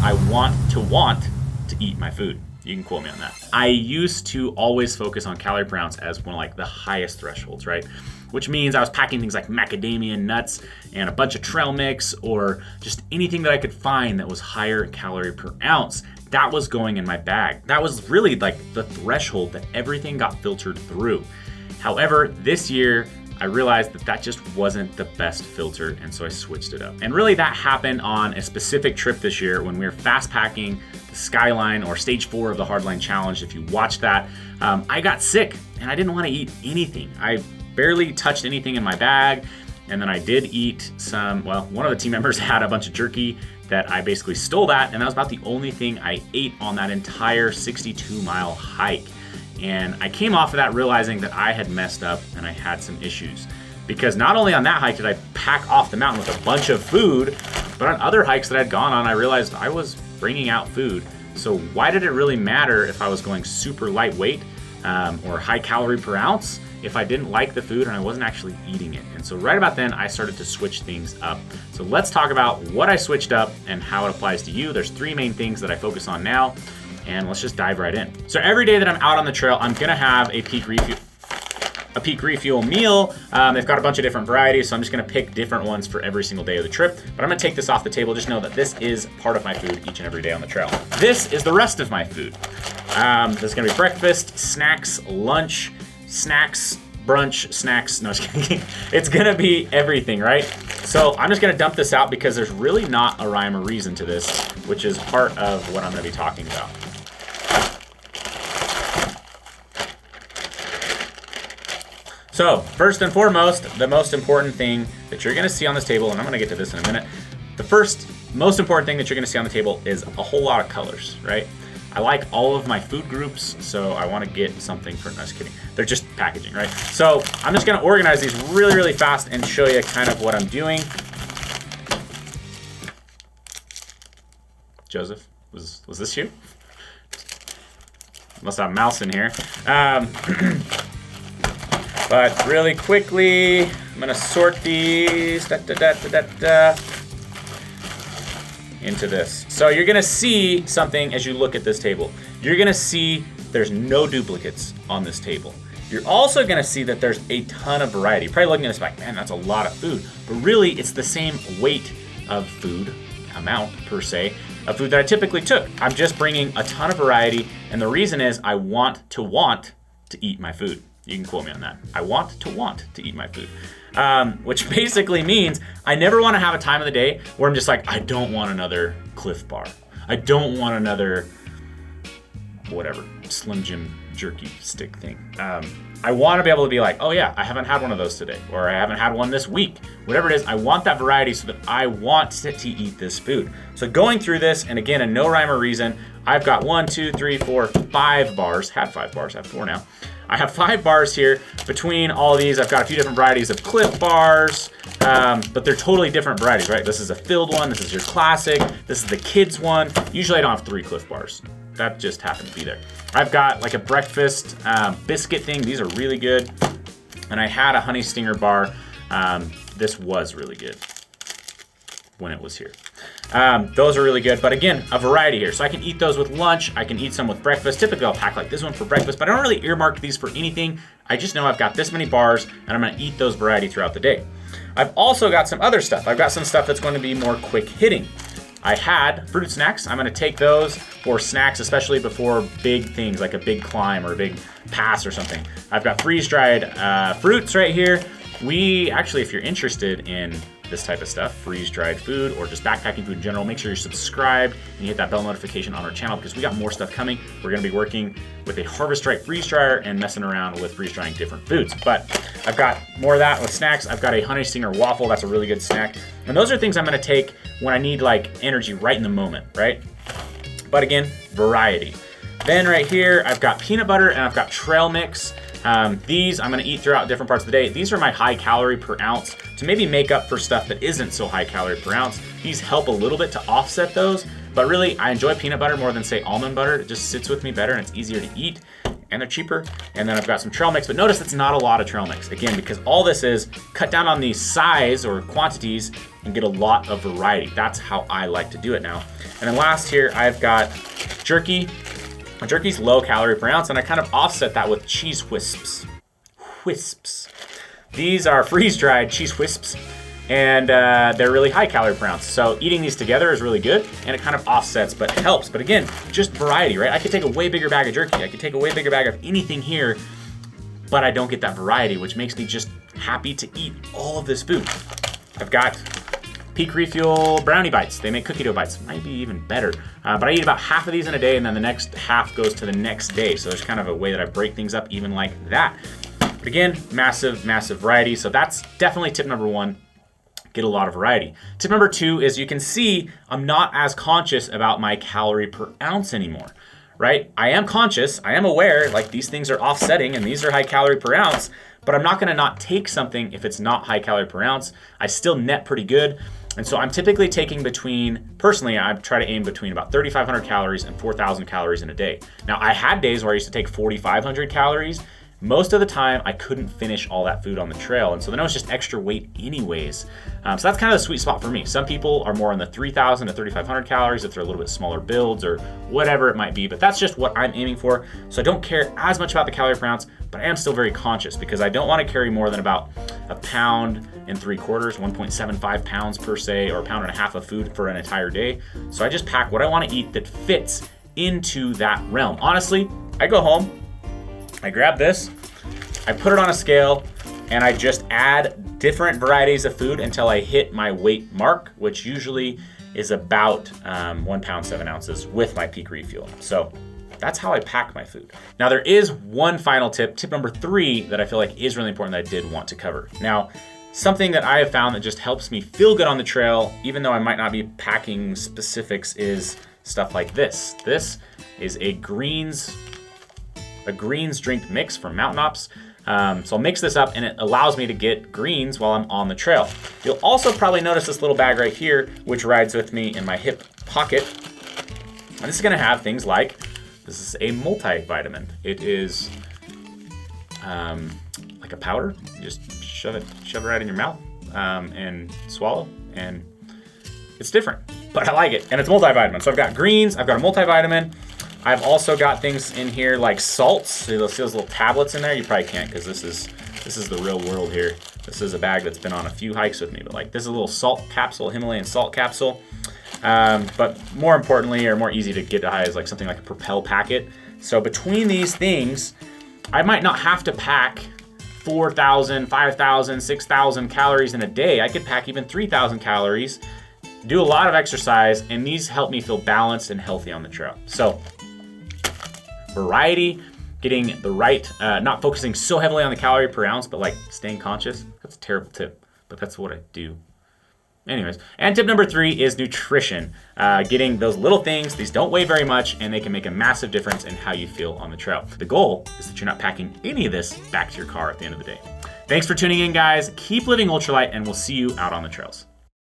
I want to eat my food. You can quote me on that. I used to always focus on calorie per ounce as one of like the highest thresholds, right? Which means I was packing things like macadamia nuts and a bunch of trail mix or just anything that I could find that was higher calorie per ounce. That was going in my bag. That was really like the threshold that everything got filtered through. However, this year, I realized that that just wasn't the best filter, and so I switched it up. And really that happened on a specific trip this year when we were fast packing the Skyline or stage 4 of the Hardline Challenge. If you watched that, I got sick and I didn't want to eat anything. I barely touched anything in my bag. And then I did eat some, well, one of the team members had a bunch of jerky that I basically stole that, and that was about the only thing I ate on that entire 62-mile hike. And I came off of that realizing that I had messed up and I had some issues. Because not only on that hike did I pack off the mountain with a bunch of food, but on other hikes that I'd gone on, I realized I was bringing out food. So why did it really matter if I was going super lightweight or high calorie per ounce if I didn't like the food and I wasn't actually eating it? And so right about then, I started to switch things up. So let's talk about what I switched up and how it applies to you. There's 3 main things that I focus on now, and let's just dive right in. So every day that I'm out on the trail, I'm gonna have a peak refuel meal. They've got a bunch of different varieties, so I'm just gonna pick different ones for every single day of the trip. But I'm gonna take this off the table. Just know that this is part of my food each and every day on the trail. This is the rest of my food. There's gonna be breakfast, snacks, lunch, snacks, brunch, snacks. No, just kidding. It's gonna be everything, right? So I'm just gonna dump this out because there's really not a rhyme or reason to this, which is part of what I'm gonna be talking about. So first and foremost, the most important thing that you're gonna see on this table, and I'm gonna get to this in a minute, the first most important thing that you're gonna see on the table is a whole lot of colors, right? I like all of my food groups, so I wanna get something for, no, just kidding. They're just packaging, right? So I'm just gonna organize these really, really fast and show you kind of what I'm doing. Joseph, was this you? Must have a mouse in here. But really quickly, I'm gonna sort these into this. So you're gonna see something as you look at this table. You're gonna see there's no duplicates on this table. You're also gonna see that there's a ton of variety. You're probably looking at this like, man, that's a lot of food. But really, it's the same weight of food, amount per se, of food that I typically took. I'm just bringing a ton of variety, and the reason is I want to eat my food. You can quote me on that. I want to eat my food. Which basically means I never want to have a time of the day where I'm just like, I don't want another Cliff Bar. I don't want another, whatever, Slim Jim jerky stick thing. I want to be able to be like, oh yeah, I haven't had one of those today, or I haven't had one this week. Whatever it is, I want that variety so that I want to eat this food. So going through this, and again, in no rhyme or reason, I've got 1, 2, 3, 4, 5 bars. Had 5 bars, I have 4 now. I have 5 bars here. Between all of these, I've got a few different varieties of Cliff Bars, but they're totally different varieties, right? This is a filled one, this is your classic, this is the kids one. Usually I don't have 3 Cliff Bars. That just happened to be there. I've got like a breakfast biscuit thing. These are really good. And I had a honey stinger bar. This was really good when it was here. Those are really good, but again, a variety here. So I can eat those with lunch, I can eat some with breakfast. Typically I'll pack like this one for breakfast, but I don't really earmark these for anything. I just know I've got this many bars and I'm gonna eat those variety throughout the day. I've also got some other stuff. I've got some stuff that's going to be more quick hitting. I had fruit snacks. I'm gonna take those for snacks, especially before big things like a big climb or a big pass or something. I've got freeze-dried fruits right here. We actually, if you're interested in this type of stuff, freeze-dried food or just backpacking food in general, make sure you're subscribed and you hit that bell notification on our channel because we got more stuff coming. We're gonna be working with a Harvest Right freeze dryer and messing around with freeze drying different foods. But I've got more of that with snacks. I've got a honey stinger waffle. That's a really good snack. And those are things I'm gonna take when I need like energy right in the moment, right? But again, variety. Then right here, I've got peanut butter and I've got trail mix. These I'm gonna eat throughout different parts of the day. These are my high calorie per ounce to maybe make up for stuff that isn't so high calorie per ounce. These help a little bit to offset those, but really I enjoy peanut butter more than say almond butter. It just sits with me better and it's easier to eat and they're cheaper. And then I've got some trail mix, but notice it's not a lot of trail mix. Again, because all this is cut down on the size or quantities and get a lot of variety. That's how I like to do it now. And then last here, I've got jerky. Jerky's low calorie per ounce, and I kind of offset that with cheese wisps. These are freeze-dried cheese wisps, and they're really high calorie per ounce. So eating these together is really good, and it kind of offsets, but helps. But again, just variety, right? I could take a way bigger bag of jerky. I could take a way bigger bag of anything here, but I don't get that variety, which makes me just happy to eat all of this food. I've got Peak Refuel brownie bites. They make cookie dough bites. Might be even better. But I eat about half of these in a day, and then the next half goes to the next day. So there's kind of a way that I break things up even like that. But again, massive variety. So that's definitely tip number 1. Get a lot of variety. Tip number 2 is you can see I'm not as conscious about my calorie per ounce anymore, right? I am conscious, I am aware, like these things are offsetting and these are high calorie per ounce, but I'm not gonna not take something if it's not high calorie per ounce. I still net pretty good. And so I'm typically taking personally, I try to aim between about 3,500 calories and 4,000 calories in a day. Now I had days where I used to take 4,500 calories. Most of the time, I couldn't finish all that food on the trail. And so then it was just extra weight anyways. So that's kind of the sweet spot for me. Some people are more in the 3,000 to 3,500 calories if they're a little bit smaller builds or whatever it might be. But that's just what I'm aiming for. So I don't care as much about the calorie per ounce, but I am still very conscious because I don't want to carry more than about 1.75 pounds, 1.75 pounds per se, or 1.5 pounds of food for an entire day. So I just pack what I want to eat that fits into that realm. Honestly, I go home, I grab this, I put it on a scale, and I just add different varieties of food until I hit my weight mark, which usually is about 1 pound, 7 ounces with my Peak Refuel. So that's how I pack my food. Now there is one final tip, tip number 3, that I feel like is really important that I did want to cover. Now, something that I have found that just helps me feel good on the trail, even though I might not be packing specifics, is stuff like this. This is a greens drink mix from Mountain Ops. So I'll mix this up and it allows me to get greens while I'm on the trail. You'll also probably notice this little bag right here, which rides with me in my hip pocket. And this is gonna have things like, this is a multivitamin. It is like a powder. You just shove it right in your mouth and swallow, and it's different, but I like it. And it's multivitamin. So I've got greens, I've got a multivitamin. I've also got things in here like salts. So you'll see those little tablets in there. You probably can't because this is the real world here. This is a bag that's been on a few hikes with me, but like this is a little salt capsule, Himalayan salt capsule. But more importantly, or more easy to get to high, is like something like a Propel packet. So between these things, I might not have to pack 4,000, 5,000, 6,000 calories in a day. I could pack even 3,000 calories, do a lot of exercise, and these help me feel balanced and healthy on the trail. So variety, getting the right, not focusing so heavily on the calorie per ounce, but like staying conscious. That's a terrible tip, but that's what I do. Anyways, and tip number 3 is nutrition. Getting those little things, these don't weigh very much, and they can make a massive difference in how you feel on the trail. The goal is that you're not packing any of this back to your car at the end of the day. Thanks for tuning in, guys. Keep living ultralight, and we'll see you out on the trails.